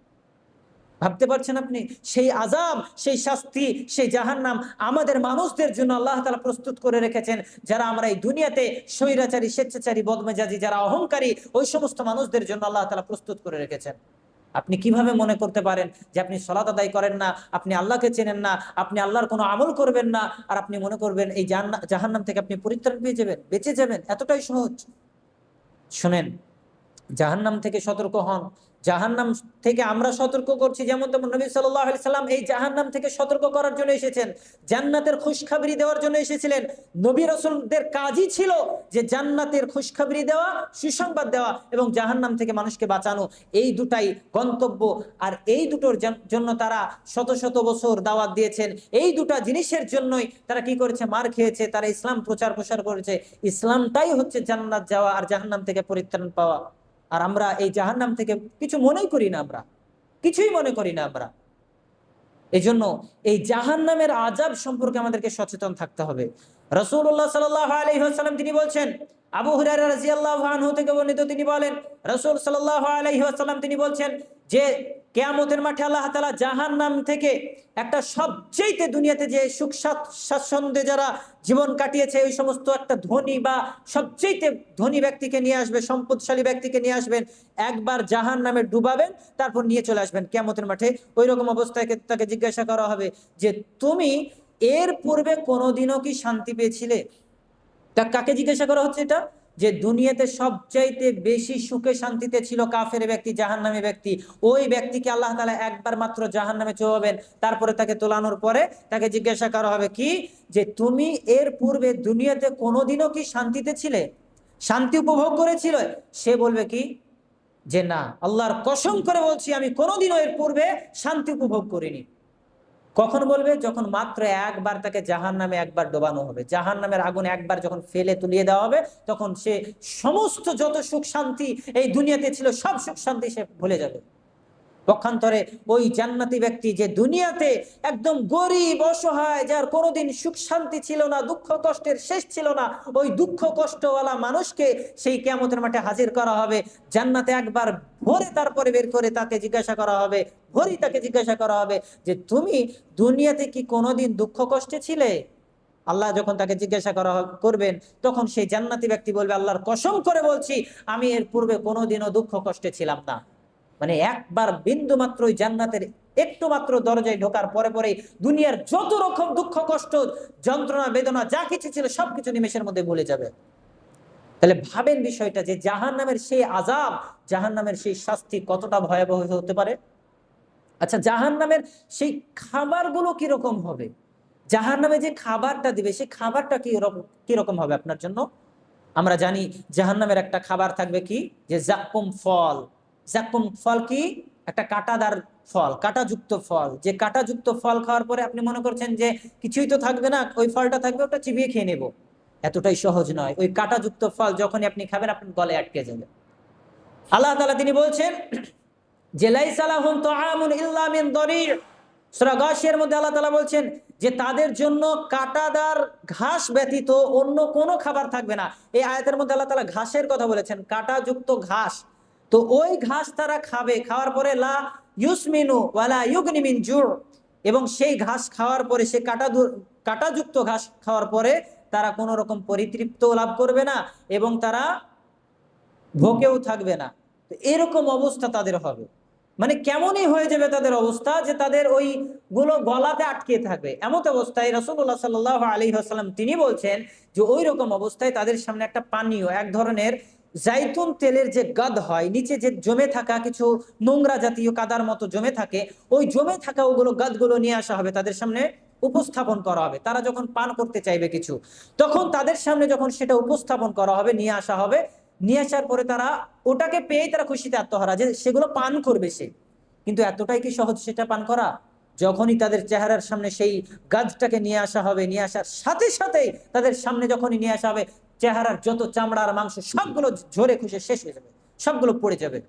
ভাবতে পারছেন? আপনি সেই আযাব, সেই শাস্তি, সেই জাহান্নাম আমাদের মানুষদের জন্য আল্লাহ তাআলা প্রস্তুত করে রেখেছেন, যারা আমরা এই দুনিয়াতে স্বৈরাচারী, স্বেচ্ছাচারী, বদমেজাজি, যারা অহংকারী, ওই সমস্ত মানুষদের জন্য আল্লাহ তাআলা প্রস্তুত করে রেখেছেন। আপনি কিভাবে মনে করতে পারেন যে আপনি সালাত আদায় করেন না, আপনি আল্লাহকে চেনেন না, আপনি আল্লাহর কোনো আমল করবেন না, আর আপনি মনে করবেন এই জাহান্নাম থেকে আপনি পরিত্রাণ পেয়ে যাবেন, বেঁচে যাবেন? এতটাই সহজ? শুনেন, জাহান্নাম থেকে সতর্ক হন। জাহান্নাম থেকে আমরা সতর্ক করছি, যেমন তেমন নবী সাল্লাল্লাহু আলাইহি সাল্লাম এই জাহান্নাম থেকে সতর্ক করার জন্য এসেছেন, জান্নাতের খুশখবরি দেওয়ার জন্য এসেছিলেন। নবী রাসূলদের কাজই ছিল যে জান্নাতের খুশখবরি দেওয়া, সুসংবাদ দেওয়া এবং জাহান্নাম থেকে মানুষকে বাঁচানো। এই দুটাই গন্তব্য, আর এই দুটোর জন্য তারা শত শত বছর দাওয়াত দিয়েছেন। এই দুটা জিনিসের জন্যই তারা কি করেছে? মার খেয়েছে। তারা ইসলাম প্রচার করেছে। ইসলামটাই হচ্ছে জান্নাত যাওয়া আর জাহান্নাম থেকে পরিত্রাণ পাওয়া। আর আমরা এই জাহান্নাম থেকে কিছু মনেই করি না, আমরা কিছুই মনে করি না। আমরা এই জন্য এই জাহান্নামের আযাব সম্পর্কে আমাদেরকে সচেতন থাকতে হবে। রাসূলুল্লাহ সাল্লাল্লাহু আলাইহি ওয়াসাল্লাম তিনি বলছেন, আবু হুরায়রা রাদিয়াল্লাহু আনহু থেকে বর্ণিত, তিনি বলেন রাসূল সাল্লাল্লাহু আলাইহি ওয়াসাল্লাম তিনি বলছেন যে কিয়ামতের মাঠে আল্লাহ তাআলা জাহান্নাম থেকে একটা সবচেয়ে দুনিয়াতে যে সুখ স্বাচ্ছন্দ্যে যারা জীবন কাটিয়েছে ওই সমস্ত একটা ধনী বা সবচেয়ে ধনী ব্যক্তিকে নিয়ে আসবে, সম্পদশালী ব্যক্তিকে নিয়ে আসবেন, একবার জাহান্নামে ডুবাবেন, তারপর নিয়ে চলে আসবেন কিয়ামতের মাঠে। ওই রকম অবস্থায় তাকে জিজ্ঞাসা করা হবে যে তুমি এর পূর্বে কোনোদিনও কি শান্তি পেয়েছিলে? তা কাকে জিজ্ঞাসা করা হচ্ছে এটা? যে দুনিয়াতে সবচাইতে বেশি সুখে শান্তিতে ছিল কাফের ব্যক্তি, জাহান্নামী ব্যক্তি। ওই ব্যক্তিকে আল্লাহ তাআলা একবার মাত্র জাহান্নামে চোবাবেন, তারপরে তাকে তোলানোর পরে তাকে জিজ্ঞাসা করা হবে কি, যে তুমি এর পূর্বে দুনিয়াতে কোনোদিনও কি শান্তিতে ছিলে, শান্তি উপভোগ করেছিল? সে বলবে কি যে না, আল্লাহর কসম করে বলছি আমি কোনোদিনও এর পূর্বে শান্তি উপভোগ করিনি। কখন বলবে? যখন মাত্র একবার তাকে জাহান্নামে একবার ডোবানো হবে, জাহান্নামের আগুন একবার যখন ফেলে তুলিয়ে দেওয়া হবে, তখন সে সমস্ত যত সুখ শান্তি এই দুনিয়াতে ছিল সব সুখ শান্তি সে ভুলে যাবে। পক্ষান্তরে ওই জান্নাতি ব্যক্তি যে দুনিয়াতে একদম গরিব অসহায়, যার কোনোদিন সুখ শান্তি ছিল না, দুঃখ কষ্টের শেষ ছিল না, ওই দুঃখ কষ্টওয়ালা মানুষকে সেই কিয়ামতের মাঠে হাজির করা হবে জান্নাতে একবার ভরে, তারপরে বের করে তাকে জিজ্ঞাসা করা হবে, তাকে জিজ্ঞাসা করা হবে যে তুমি দুনিয়াতে কি কোনোদিন দুঃখ কষ্টে ছিলে? আল্লাহ যখন তাকে জিজ্ঞাসা করবেন, তখন সেই জান্নাতি ব্যক্তি বলবে, আল্লাহর কসম করে বলছি আমি এর পূর্বে কোনোদিনও দুঃখ কষ্টে ছিলাম না। মানে একবার বিন্দু মাত্র ওই জান্নাতের একটু মাত্র দরজায় ঢোকার পরে পরেই দুনিয়ার যত রকম দুঃখ কষ্ট যন্ত্রণা বেদনা যা কিছু ছিল সবকিছু নিমেষের মধ্যে ভুলে যাবে। তাহলে ভাবেন বিষয়টা যে জাহান্নামের সেই আযাব, জাহান্নামের সেই শাস্তি কতটা ভয়াবহ হতে পারে। আচ্ছা, জাহান্নামের সেই খাবারগুলো কিরকম হবে? জাহান্নামে যে খাবারটা দিবে সেই খাবারটা কিরকম হবে আপনার জন্য? আমরা জানি জাহান্নামের একটা খাবার থাকবে কি, যে জাক্কুম ফল। জাক্কুম ফল কি? একটা কাঁটাদার ফল, কাঁটাযুক্ত ফল। যে কাঁটাযুক্ত ফল খাওয়ার পরে আপনি মনে করছেন যে কিছুই তো থাকবে না, ওই ফলটা থাকবে, ওটা চিবিয়ে খেয়ে নেব। এতটাই সহজ নয়। ওই কাঁটাযুক্ত ফল যখনই আপনি খাবেন আপনার গলায় আটকে যাবে। আল্লাহ তাআলা তিনি বলছেন যে লাইসা লাহুম তুআমুন ইল্লা মিন দরি'। সূরা গাশিয়ার মধ্যে আল্লাহ তাআলা বলছেন যে তাদের জন্য কাঁটাদার ঘাস ব্যতীত অন্য কোনো খাবার থাকবে না। এই আয়াতের মধ্যে আল্লাহ তাআলা ঘাসের কথা বলেছেন, কাঁটাযুক্ত ঘাস। তো ওই ঘাস তারা খাবে, খাওয়ার পরে লা ইউসমিনু ওয়ালা ইউগনি মিন জু', এবং সেই ঘাস খাওয়ার পরে, সে কাঁটাযুক্ত ঘাস খাওয়ার পরে তারা কোনো রকম পরিতৃপ্ত লাভ করবে না এবং তারা ভোকেও থাকবে না। তো এরকম অবস্থা তাদের হবে। মানে কেমনই হয়ে যাবে তাদের অবস্থা, যে তাদের ওই গুলো গলাতে আটকে থাকবে। এমন অবস্থায় রাসূলুল্লাহ সাল্লাল্লাহু আলাইহি ওয়াসাল্লাম তিনি বলছেন যে ওই রকম অবস্থায় তাদের সামনে একটা পানীয়, এক ধরনের জাইতুন তেলের যে গাদ হয়, নিচে যে জমে থাকা কিছু নোংরা জাতীয় কাদার মতো জমে থাকে, ওই জমে থাকা ওগুলো গাদগুলো নিয়ে আসা হবে, তাদের সামনে উপস্থাপন করা হবে। তারা যখন পান করতে চাইবে কিছু, তখন তাদের সামনে যখন সেটা উপস্থাপন করা হবে, নিয়ে আসা হবে, নিয়ে আসার পরে তারা ওটাকে পেয়ে তারা খুশিতে আত্মহারা, যে সেগুলো পান করবে সে। কিন্তু এতটাই কি সহজ সেটা পান করা? যখনই তাদের চেহারার সামনে সেই গাছটাকে নিয়ে আসা হবে, নিয়ে আসার সাথে সাথেই তাদের সামনে যখনই নিয়ে আসা হবে, চেহারার যত চামড়া আর মাংস সবগুলো ঝরে খুশে শেষ হয়ে যাবে, সবগুলো পড়ে যাবে।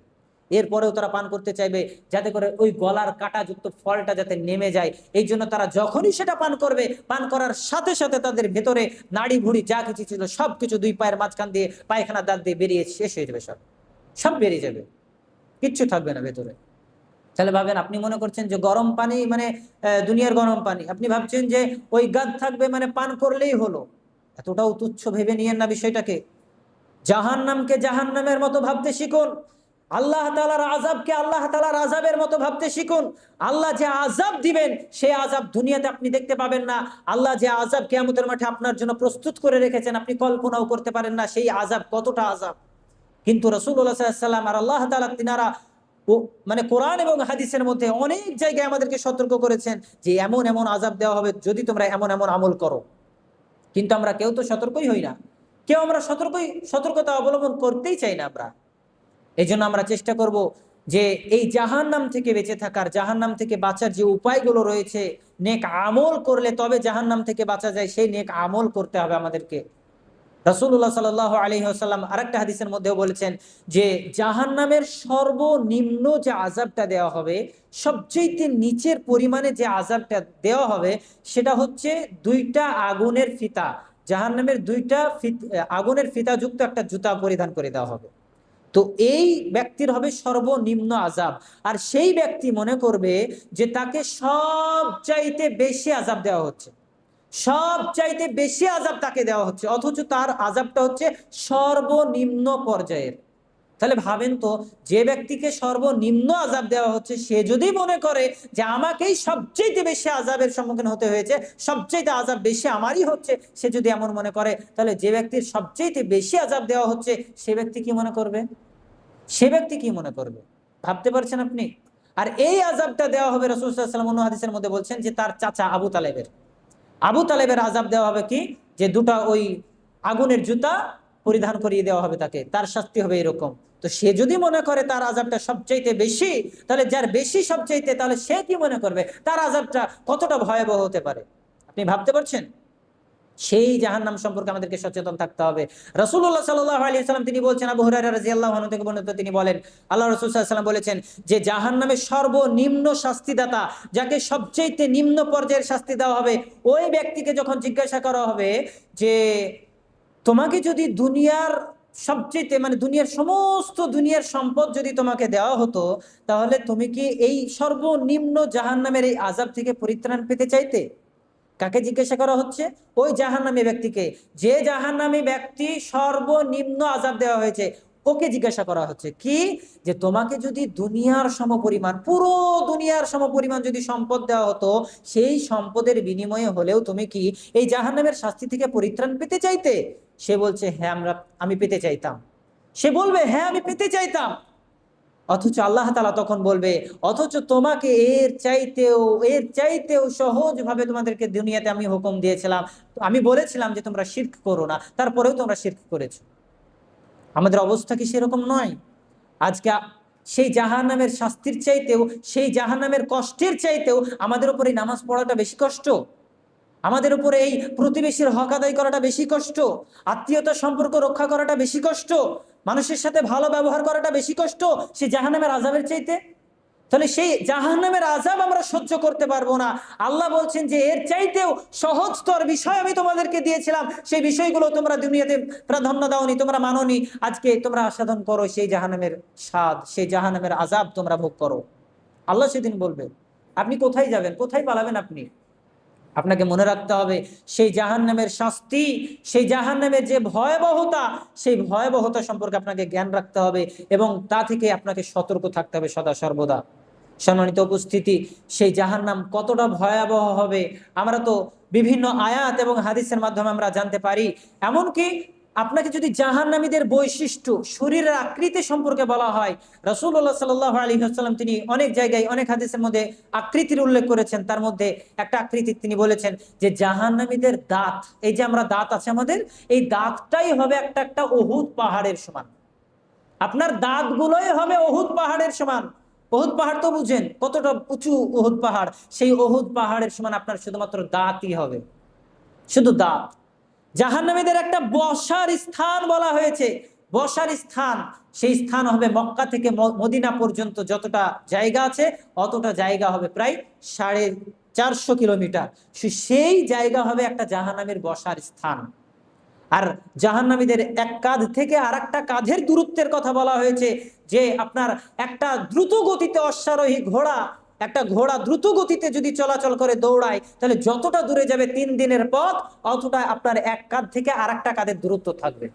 এরপরেও তারা পান করতে চাইবে, যাতে করে ওই গলার কাঁটাযুক্ত ফলটা যাতে নেমে যায়। এই জন্য তারা যখনই সেটা পান করবে, পান করার সাথে সাথে তাদের ভেতরে নাড়ি ভুড়ি যা কিছু ছিল সবকিছু দুই পায়ের মাঝখান দিয়ে, পায়খানা দাঁত দিয়ে বেরিয়ে শেষ হয়ে যাবে, সব সব বেরিয়ে যাবে, কিচ্ছু থাকবে না ভেতরে। তাহলে ভাবেন, আপনি মনে করছেন যে গরম পানি মানে দুনিয়ার গরম পানি, আপনি ভাবছেন যে ওই গাদ থাকবে মানে পান করলেই হলো। এতটাও তুচ্ছ ভেবে নিয়েন না বিষয়টাকে। জাহান্নামকে জাহান্নামের মতো ভাবতে শিখুন, আল্লাহ তাআলার আযাবকে আল্লাহ তাআলার আযাবের মতো ভাবতে শিখুন। আল্লাহ যে আযাব দিবেন সেই আযাব দুনিয়াতে আপনি দেখতে পাবেন না। আল্লাহ যে আযাব কিয়ামতের মাঠে আপনার জন্য প্রস্তুত করে রেখেছেন আপনি কল্পনাও করতে পারেন না, সেই আযাব কতটা আযাব। কিন্তু রাসূলুল্লাহ সাল্লাল্লাহু আলাইহি ওয়াসাল্লাম আর আল্লাহ তাআলা তিনারা মানে কোরআন এবং হাদিসের মধ্যে অনেক জায়গায় আমাদেরকে সতর্ক করেছেন যে এমন এমন আযাব দেওয়া হবে যদি তোমরা এমন এমন আমল করো। কিন্তু আমরা কেউ তো সতর্কই হই না, কেউ আমরা সতর্কতা অবলম্বন করতেই চাই না আমরা। এই জন্য আমরা চেষ্টা করব যে এই জাহান্নাম থেকে বেঁচে থাকার, জাহান্নাম থেকে বাঁচার যে উপায়গুলো রয়েছে, নেক আমল করলে তবে জাহান্নাম থেকে বাঁচা যায়, সেই নেক আমল করতে হবে আমাদেরকে। রাসূলুল্লাহ সাল্লাল্লাহু আলাইহি ওয়াসাল্লাম আরেকটা হাদিসের মধ্যেও বলেছেন যে জাহান্নামের সর্বনিম্ন যে আযাবটা দেওয়া হবে, সবচেয়ে নিচের পরিমাণে যে আযাবটা দেওয়া হবে, সেটা হচ্ছে দুইটা আগুনের ফিতা, জাহান্নামের দুইটা আগুনের ফিতাযুক্ত একটা জুতা পরিধান করে দেওয়া হবে। তো এই ব্যক্তির হবে সর্বনিম্ন আযাব। আর সেই ব্যক্তি মনে করবে যে তাকে সবচাইতে বেশি আযাব দেওয়া হচ্ছে, সবচাইতে বেশি আযাব তাকে দেওয়া হচ্ছে, অথচ তার আযাবটা হচ্ছে সর্বনিম্ন পর্যায়ের। তাহলে ভাবেন তো, যে ব্যক্তিকে সর্বনিম্ন আযাব দেওয়া হচ্ছে সে যদি মনে করে যে আমাকেই সবচেয়ে বেশি আযাবের সম্মুখীন হতে হয়েছে, সবচেয়ে আযাব বেশি আমারই হচ্ছে, সে যদি এমন মনে করে, তাহলে যে ব্যক্তির সবচেয়ে বেশি আযাব দেওয়া হচ্ছে সে ব্যক্তি কি মনে করবে? সে ব্যক্তি কি মনে করবে ভাবতে পারছেন আপনি? আর এই আযাবটা দেওয়া হবে, রাসূল সাল্লাল্লাহু আলাইহি ওয়াসাল্লাম অন্য হাদিসের মধ্যে বলছেন যে তার চাচা আবু তালেবের আযাব দেওয়া হবে কি, যে দুটা ওই আগুনের জুতা পরিধান করিয়ে দেওয়া হবে তাকে, তার শাস্তি হবে এরকম। তো সে যদি মনে করে তার আযাবটা সবচাইতে বেশি, তাহলে যার বেশি সবচাইতে, তাহলে সে কি মনে করবে তার আযাবটা কতটা ভয়াবহ হতে পারে? আপনি ভাবতে পারছেন? সেই জাহান্নাম সম্পর্কে আমাদেরকে সচেতন থাকতে হবে। রাসূলুল্লাহ সাল্লাল্লাহু আলাইহি ওয়াসাল্লাম তিনি বলছেন, আবু হুরায়রা রাদিয়াল্লাহু আনহু থেকে বর্ণিত, তিনি বলেন আল্লাহ রাসূল সাল্লাল্লাহু আলাইহি ওয়াসাল্লাম বলেছেন যে জাহান্নামের সর্বনিম্ন শাস্তিদাতা, যাকে সবচেয়ে নিম্ন পর্যায়ের শাস্তি দেওয়া হবে, ওই ব্যক্তিকে যখন জিজ্ঞাসা করা হবে যে তোমাকে যদি দুনিয়ার সবচেয়ে মানে দুনিয়ার সমস্ত দুনিয়ার সম্পদ যদি তোমাকে দেওয়া হতো, তাহলে তুমি কি এই সর্বনিম্ন জাহান্নামের এই আযাব থেকে পরিত্রাণ পেতে চাইতে? কাকে জিজ্ঞাসা করা হচ্ছে? ওই জাহান্নামী ব্যক্তিকে। যে জাহান্নামী ব্যক্তি সর্বনিম্ন আযাব দেওয়া হয়েছে, ওকে জিজ্ঞাসা করা হচ্ছে কি, যে তোমাকে যদি দুনিয়ার সমপরিমাণ, পুরো দুনিয়ার সমপরিমাণ যদি সম্পদ দেওয়া হতো, সেই সম্পদের বিনিময়ে হলেও তুমি কি এই জাহান্নামের শাস্তি থেকে পরিত্রাণ পেতে চাইতে? সে বলছে হ্যাঁ আমি পেতে চাইতাম। সে বলবে হ্যাঁ আমি পেতে চাইতাম। অথচ আল্লাহ তাআলা তখন বলবে, অথচ তোমাকে এর চাইতেও সহজভাবে তোমাদেরকে দুনিয়াতে আমি হুকুম দিয়েছিলাম, আমি বলেছিলাম যে তোমরা শিরক করো না, তারপরেও তোমরা শিরক করেছো। আমাদের অবস্থা কি সেরকম নয়? আজকে সেই জাহান্নামের শাস্তির চাইতেও, সেই জাহান্নামের কষ্টের চাইতেও আমাদের উপরে নামাজ পড়াটা বেশি কষ্ট, আমাদের উপরে এই প্রতিবেশীর হক আদায় করাটা বেশি কষ্ট, আত্মীয়তা সম্পর্ক রক্ষা করাটা বেশি কষ্ট, মানুষের সাথে ভালো ব্যবহার করাটা বেশি কষ্ট সেই জাহান্নামের আযাবের চাইতে। তাহলে সেই জাহান্নামের আযাব আমরা সহ্য করতে পারবো না। আল্লাহ বলছেন যে এর চাইতেও সহজতর বিষয় আমি তোমাদেরকে দিয়েছিলাম, সেই বিষয়গুলো তোমরা দুনিয়াতে প্রাধান্য দাওনি, তোমরা মানোনি, আজকে তোমরা আস্বাদন করো সেই জাহান্নামের স্বাদ, সেই জাহান্নামের আযাব তোমরা ভোগ করো। আল্লাহ সেদিন বলবে, আপনি কোথায় যাবেন, কোথায় পালাবেন? আপনাকে মনে রাখতে হবে সেই জাহান্নামের শাস্তি, সেই জাহান্নামের যে ভয়াবহতা, সেই ভয়াবহতা সম্পর্কে আপনাকে জ্ঞান রাখতে হবে এবং তা থেকে আপনাকে সতর্ক থাকতে হবে সদা সর্বদা। সম্মানিত উপস্থিতি, সেই জাহান্নাম কতটা ভয়াবহ হবে আমরা তো বিভিন্ন আয়াত এবং হাদিসের মাধ্যমে আমরা জানতে পারি। এমনকি আপনাকে যদি জাহান্নামীদের বৈশিষ্ট্য, শরীরের আকৃতি সম্পর্কে বলা হয়, রাসূলুল্লাহ সাল্লাল্লাহু আলাইহি ওয়াসাল্লাম তিনি অনেক জায়গায় অনেক হাদিসের মধ্যে আকৃতির উল্লেখ করেছেন। তার মধ্যে একটা আকৃতি তিনি বলেছেন যে জাহান্নামীদের দাঁত, এই যে আমরা দাঁত আছে আমাদের, এই দাঁতটাই হবে একটা একটা উহুদ পাহাড়ের সমান। আপনার দাঁতগুলোই হবে উহুদ পাহাড়ের সমান। উহুদ পাহাড় তো বুঝেন কতটা উঁচু উহুদ পাহাড়, সেই উহুদ পাহাড়ের সমান আপনার শুধুমাত্র দাঁতই হবে, শুধু দাঁত। জাহান্নামীদের একটা বসার স্থান বলা হয়েছে, বসার স্থান, সেই স্থান হবে মক্কা থেকে মদিনা পর্যন্ত যতটা জায়গা আছে, অতটা জায়গা হবে প্রায় 450 কিলোমিটার। সেই জায়গা হবে একটা জাহান্নামীর বসার স্থান। আর জাহান্নামীদের এক কাঁধ থেকে আর একটা কাঁধের দূরত্বের কথা বলা হয়েছে, যে আপনার একটা দ্রুত গতিতে অশ্বারোহী ঘোড়া, একটা ঘোড়া দ্রুত গতিতে যদি চলাচল করে দৌড়ায়, তাহলে যতটা দূরে যাবে 3 দিনের পথ, অতটা আপনার এক কাঁধ থেকে আর একটা কাঁধের দূরত্ব থাকবে।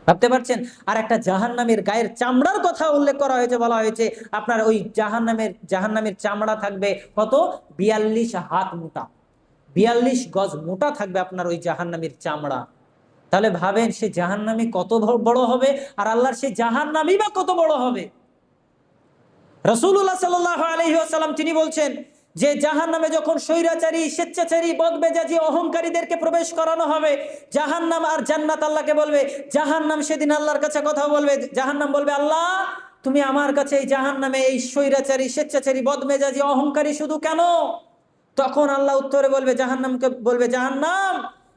ভাবতে পারছেন? আর একটা জাহান্নামের গায়ের চামড়ার কথা উল্লেখ করা হয়েছে, বলা হয়েছে আপনার ওই জাহান্নামের চামড়া থাকবে কত, 42 হাত মোটা, 42 গজ মোটা থাকবে আপনার ওই জাহান্নামের চামড়া। তাহলে ভাবেন সে জাহান্নামী কত বড় হবে, আর আল্লাহর সেই জাহান্নামী বা কত বড় হবে। রাসূলুল্লাহ সাল্লাল্লাহু আলাইহি ওয়াসাল্লাম তিনি বলছেন যে জাহান্নামে যখন স্বৈরাচারী, স্বেচ্ছাচারী, বদমেজাজি, অহংকারীদেরকে প্রবেশ করানো হবে, জাহান্নাম আর জান্নাত আল্লাহকে বলবে, জাহান্নাম সেদিন আল্লাহর কাছে কথা বলবে, জাহান্নাম বলবে আল্লাহ তুমি আমার কাছে এই জাহান্নামে এই স্বৈরাচারী, স্বেচ্ছাচারী, বদমেজাজি, অহংকারী শুধু কেন? তখন আল্লাহ উত্তরে বলবে, জাহান্নামকে বলবে, জাহান্নাম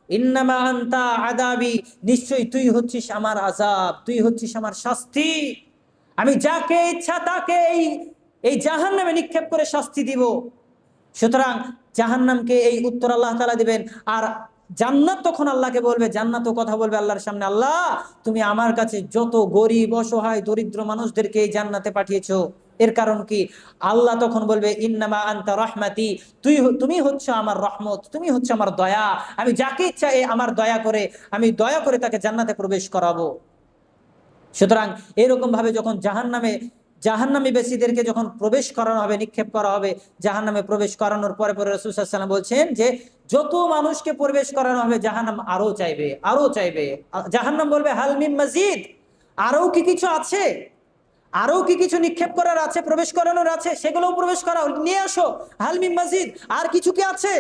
ইন্নামা আনতা আযাবি, নিশ্চয়ই তুই হচ্ছিস আমার আযাব, তুই হচ্ছিস আমার শাস্তি। আমি যাকে ইচ্ছা তাকে এই জাহান্নামে নিক্ষেপ করে শাস্তি দিব। সুতরাং জাহান্নামকে এই উত্তর আল্লাহ তাআলা দিবেন। আর জান্নাত তখন আল্লাহকে বলবে, জান্নাতও কথা বলবে আল্লাহর সামনে, আল্লাহ তুমি আমার কাছে যত গরিব, অসহায়, দরিদ্র মানুষদেরকে এই জান্নাতে পাঠিয়েছো, এর কারণ কি? আল্লাহ তখন বলবে ইন্নামা আনতা রাহমাতি, তুমি হচ্ছে আমার রহমত, তুমি হচ্ছে আমার দয়া। আমি যাকে ইচ্ছা আমার আমি দয়া করে তাকে জান্নাতে প্রবেশ করাবো। সুতরাং এরকম ভাবে যখন জাহান্নামী ব্যক্তিদেরকে যখন প্রবেশ করানো হবে, নিক্ষেপ করা হবে, জাহান্নামে প্রবেশ করানোর পরে রাসূল সাল্লাল্লাহু আলাইহি ওয়াসাল্লাম বলছেন যে যত মানুষকে প্রবেশ করানো হবে জাহান্নাম আরো চাইবে, আরো চাইবে। জাহান্নাম বলবে হাল মিন মাজিদ, আরো কি কিছু আছে, আরো কি কিছু নিক্ষেপ করার আছে, প্রবেশ করানোর আছে, সেগুলোও প্রবেশ করাও, নিয়ে আসো, হাল মিন মাজিদ, আর কিছু কি আছে?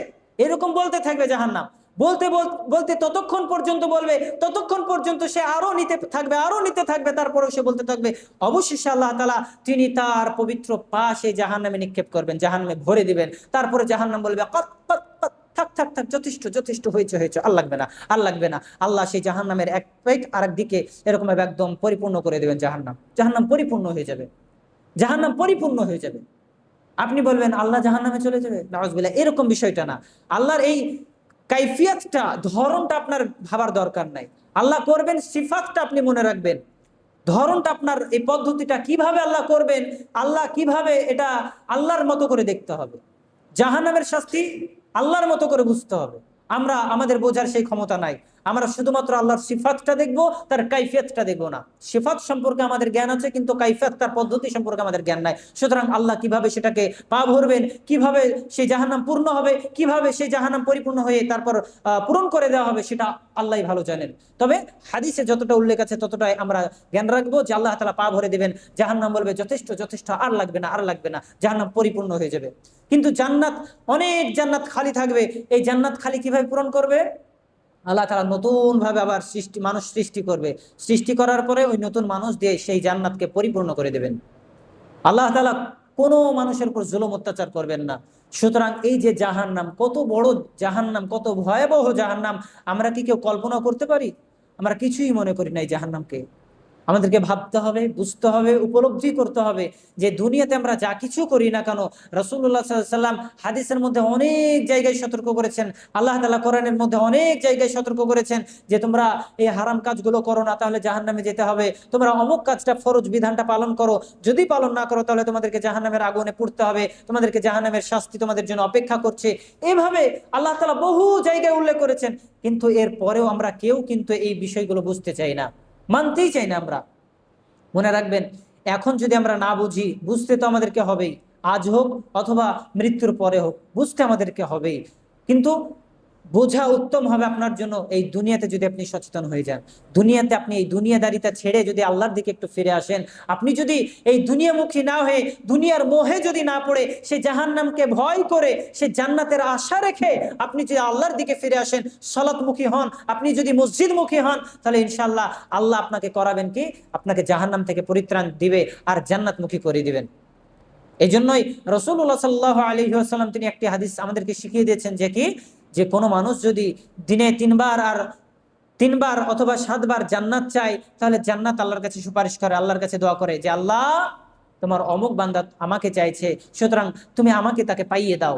এরকম বলতে থাকবে জাহান্নাম, বলতে বলতে ততক্ষণ পর্যন্ত বলবে, ততক্ষণ পর্যন্ত সে আরো নিতে থাকবে, আরো নিতে থাকবে, তারপরেও সে বলতে থাকবে। অবশেষে আল্লাহ তাআলা তিনি তার পবিত্র পা সেই জাহান্নামে নিক্ষেপ করবেন, জাহান্নামে ভরে দিবেন। তারপরে জাহান্নাম বলবে কত কত কত, থাক থাক থাক, যথেষ্ট যথেষ্ট, হয়েছে হয়েছে, আর লাগবে না আর লাগবে না। আল্লাহ সেই জাহান্নামের এক পেট আরেক দিকে এরকম ভাবে একদম পরিপূর্ণ করে দেবেন। জাহান্নাম পরিপূর্ণ হয়ে যাবে, জাহান্নাম পরিপূর্ণ হয়ে যাবে। আপনি বলবেন আল্লাহ জাহান্নামে চলে যাবে, নাউজুবিল্লাহ, এরকম বিষয়টা না। আল্লাহর এই কাইফিয়াতটা, ধরনটা আপনার ভাবার দরকার নাই। আল্লাহ করবেন, সিফাতটা আপনি মনে রাখবেন। ধরনটা আপনার, এই পদ্ধতিটা কিভাবে আল্লাহ করবেন, আল্লাহ কিভাবে, এটা আল্লাহর মতো করে দেখতে হবে। জাহান্নামের শাস্তি আল্লাহর মতো করে বুঝতে হবে। আমরা আমাদের বোঝার সেই ক্ষমতা নাই। আমরা শুধুমাত্র আল্লাহর সিফাতটা দেখবো, তার কাইফিয়াতটা দেখবো না। সিফাত সম্পর্কে আমাদের জ্ঞান আছে, কিন্তু কাইফিয়াত, তার পদ্ধতি সম্পর্কে আমাদের জ্ঞান নাই। সুতরাং আল্লাহ কিভাবে সেটাকে পা ভরবেন, কিভাবে সেই জাহান্নাম পূর্ণ হবে, কিভাবে সেই জাহান্নাম পরিপূর্ণ হয়ে তারপর পূরণ করে দেওয়া হবে, সেটা আল্লাহই ভালো জানেন। তবে হাদিসে যতটা উল্লেখ আছে ততটাই আমরা জ্ঞান রাখবো যে আল্লাহ তাআলা পা ভরে দেবেন, জাহান্নাম বলবে যথেষ্ট যথেষ্ট, আর লাগবে না আর লাগবে না, জাহান্নাম পরিপূর্ণ হয়ে যাবে। কিন্তু জান্নাত, অনেক জান্নাত খালি থাকবে। এই জান্নাত খালি কিভাবে পূরণ করবে? আল্লাহ তাআলা নতুন ভাবে আবার মানুষ সৃষ্টি করবে। সৃষ্টি করার পরে ওই নতুন মানুষ দিয়ে সেই জান্নাতকে পরিপূর্ণ করে দেবেন। আল্লাহ তাআলা কোনো মানুষের উপর জুলুম অত্যাচার করবেন না। সুতরাং এই যে জাহান্নাম, কত বড় জাহান্নাম, কত ভয়াবহ জাহান্নাম, আমরা কি কেউ কল্পনা করতে পারি? আমরা কিছুই মনে করি না এই জাহান্নামকে। আমাদেরকে ভাবতে হবে, বুঝতে হবে, উপলব্ধি করতে হবে যে দুনিয়াতে আমরা যা কিছু করি না কেন, রাসূলুল্লাহ সাল্লাল্লাহু আলাইহি ওয়াসাল্লাম হাদিসের মধ্যে অনেক জায়গায় সতর্ক করেছেন, আল্লাহ তাআলা কোরআনের মধ্যে অনেক জায়গায় সতর্ক করেছেন যে তোমরা এই হারাম কাজগুলো করো না, তাহলে জাহান্নামে যেতে হবে। তোমরা অমুক কাজটা, ফরজ বিধানটা পালন করো, যদি পালন না করো তাহলে তোমাদেরকে জাহান্নামের আগুনে পুড়তে হবে, তোমাদেরকে জাহান্নামের শাস্তি তোমাদের জন্য অপেক্ষা করছে। এভাবে আল্লাহ তাআলা বহু জায়গায় উল্লেখ করেছেন। কিন্তু এর পরেও আমরা কেউ কিন্তু এই বিষয়গুলো বুঝতে চাই না, মানতেই চাই না আমরা। মনে রাখবেন, এখন যদি আমরা না বুঝি, বুঝতে তো আমাদেরকে হবেই, আজ হোক অথবা মৃত্যুর পরে হোক, বুঝতে আমাদেরকে হবেই। কিন্তু বোঝা উত্তম হবে আপনার জন্য এই দুনিয়াতে যদি আপনি সচেতন হয়ে যান। দুনিয়াতে আপনি এই দুনিয়াদারিতা ছেড়ে যদি আল্লাহর দিকে একটু ফিরে আসেন, আপনি যদি এই দুনিয়ামুখী না হয়ে, দুনিয়ার মোহে যদি না পড়ে, সে জাহান্নামকে ভয় করে, সে জান্নাতের আশা রেখে আপনি যদি আল্লাহর দিকে ফিরে আসেন, সালাতমুখী হন, আপনি যদি মসজিদমুখী হন, তাহলে ইনশাআল্লাহ আল্লাহ আপনাকে করাবেন কি, আপনাকে জাহান্নাম থেকে পরিত্রাণ দিবে আর জান্নাতমুখী করে দিবেন। এই জন্যই রাসূলুল্লাহ সাল্লাল্লাহু আলাইহি ওয়াসাল্লাম তিনি একটি হাদিস আমাদেরকে শিখিয়ে দিয়েছেন যে কি, যে কোনো মানুষ যদি দিনে 3 বার অথবা 7 বার জান্নাত চায়, তাহলে জান্নাত আল্লাহর কাছে সুপারিশ করে, আল্লাহর কাছে দোয়া করে যে আল্লাহ, তোমার অমুক বান্দা আমাকে চাইছে, সুতরাং তুমি আমাকে তাকে পাইয়ে দাও।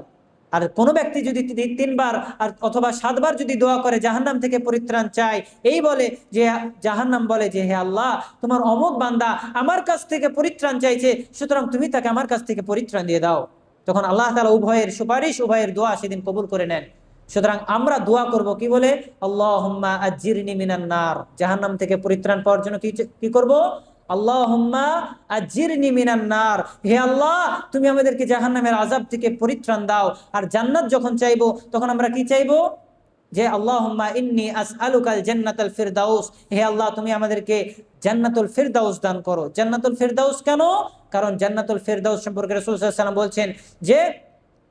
আর কোনো ব্যক্তি যদি 3 বার আর অথবা 7 বার যদি দোয়া করে, জাহান্নাম থেকে পরিত্রাণ চায়, এই বলে যে জাহান্নাম বলে যে হে আল্লাহ, তোমার অমুক বান্দা আমার কাছ থেকে পরিত্রাণ চাইছে, সুতরাং তুমি তাকে আমার কাছ থেকে পরিত্রাণ দিয়ে দাও। তখন আল্লাহ তাআলা উভয়ের সুপারিশ, উভয়ের দোয়া সেদিন কবুল করে নেন। সুতরাং আমরা দোয়া করব কি বলে, আল্লাহুম্মা আজিরনি মিনান নার, জাহান্নাম থেকে পরিত্রাণ পাওয়ার জন্য কি করব, আল্লাহুম্মা আজিরনি মিনান নার, হে আল্লাহ তুমি আমাদেরকে জাহান্নামের আযাব থেকে পরিত্রাণ দাও। আর জান্নাত যখন চাইবো তখন আমরা কি চাইবো, যে আল্লাহুম্মা ইন্নী আসআলুকাল জান্নাতাল ফিরদাউস, হে আল্লাহ তুমি আমাদেরকে জান্নাতুল ফিরদাউস দান করো। জান্নাতুল ফিরদাউস কেন? কারণ জান্নাতুল ফিরদাউস সম্পর্কে রাসূল সাল্লাল্লাহু আলাইহি ওয়াসাল্লাম বলছেন যে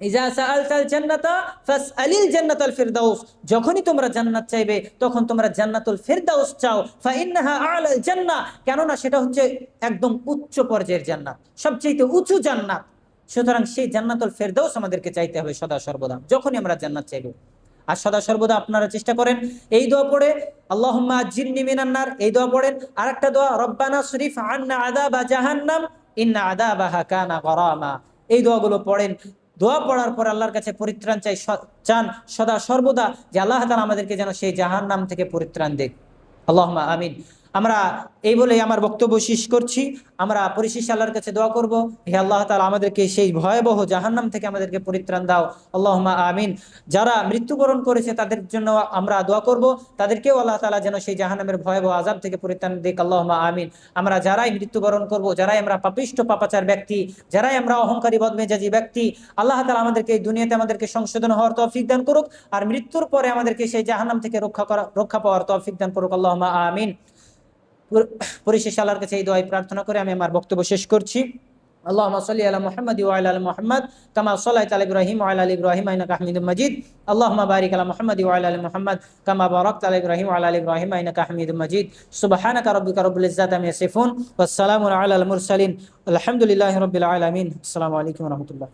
ইজা সাআলতাল জান্নাতা ফাসআলিল জান্নাতাল ফিরদাউস, যখনই তোমরা জান্নাত চাইবে তখন তোমরা জান্নাতুল ফিরদাউস চাও, ফা ইন্নাহা আ'লাল জান্নাহ, কেননা সেটা হচ্ছে একদম উচ্চ পর্যায়ের জান্নাত, সবচেয়ে উঁচু জান্নাত। সুতরাং সেই জান্নাতুল ফিরদাউস আমাদেরকে চাইতে হবে সদা সর্বদা, যখনই আমরা জান্নাত চাইবো। আর সদা সর্বদা আপনারা চেষ্টা করেন এই দোয়া পড়ে, আল্লাহুম্মা আজিরনি মিনান নার, এই দোয়া পড়েন। আরেকটা দোয়া, রব্বানা শরীফ আন্না আযাবা জাহান্নাম ইন্না আযাবাহা কানা গরামা, এই দোয়াগুলো পড়েন। দোয়া পড়ার পর আল্লাহর কাছে পরিত্রাণ চান সদা সর্বদা, যে আল্লাহ তাআলা আমাদেরকে যেন সেই জাহান্নাম থেকে পরিত্রাণ দেন। আল্লাহুম্মা আমিন। আমরা এই বলে আমার বক্তব্য শেষ করছি। আমরা পরিশেষে আল্লাহর কাছে দোয়া করব, হে আল্লাহ তাআলা আমাদেরকে সেই ভয়াবহ জাহান্নাম থেকে আমাদেরকে পরিত্রাণ দাও। আল্লাহুম্মা আমিন। যারা মৃত্যুবরণ করেছে তাদের জন্য আমরা দোয়া করব, তাদেরকেও আল্লাহ তাআলা যেন সেই জাহান্নামের ভয়াবহ আযাব থেকে পরিত্রাণ দেয়। আল্লাহুম্মা আমিন। আমরা যারাই মৃত্যুবরণ করব, যারাই আমরা পাপিষ্ঠ পাপাচার ব্যক্তি, যারাই আমরা অহংকারী বদমেজাজি ব্যক্তি, আল্লাহ তাআলা আমাদেরকে এই দুনিয়াতে আমাদেরকে সংশোধন হওয়ার তৌফিক দান করুক, আর মৃত্যুর পরে আমাদেরকে সেই জাহান্নাম থেকে রক্ষা পাওয়ার তৌফিক দান করুক। আল্লাহুম্মা আমিন। পরিশেষে আল্লাহর কাছে এই দোয়াই প্রার্থনা করে আমি আমার বক্তব্য শেষ করছি। আল্লাহুম্মা সাল্লি আলা মুহাম্মাদি ওয়া আলা আলি মুহাম্মাদ কামা সাল্লাইতা আলা ইব্রাহিম ওয়া আলা আলি ইব্রাহিম ইন্নাকা হামিদুম মাজিদ। আল্লাহুম্মা বারিক আলা মুহাম্মাদি ওয়া আলা আলি মুহাম্মাদ কামা বারাকতা আলা ইব্রাহিম ওয়া আলা আলি ইব্রাহিম ইন্নাকা হামিদুম মাজিদ। সুবহানাকা রাব্বিকা রাব্বিল ইজ্জাতি আম্মা ইয়াসিফুন ওয়াস সালামুন আলাল মুরসালিন আলহামদুলিল্লাহি রাব্বিল আলামিন। আসসালামু আলাইকুম ওয়া রাহমাতুল্লাহ।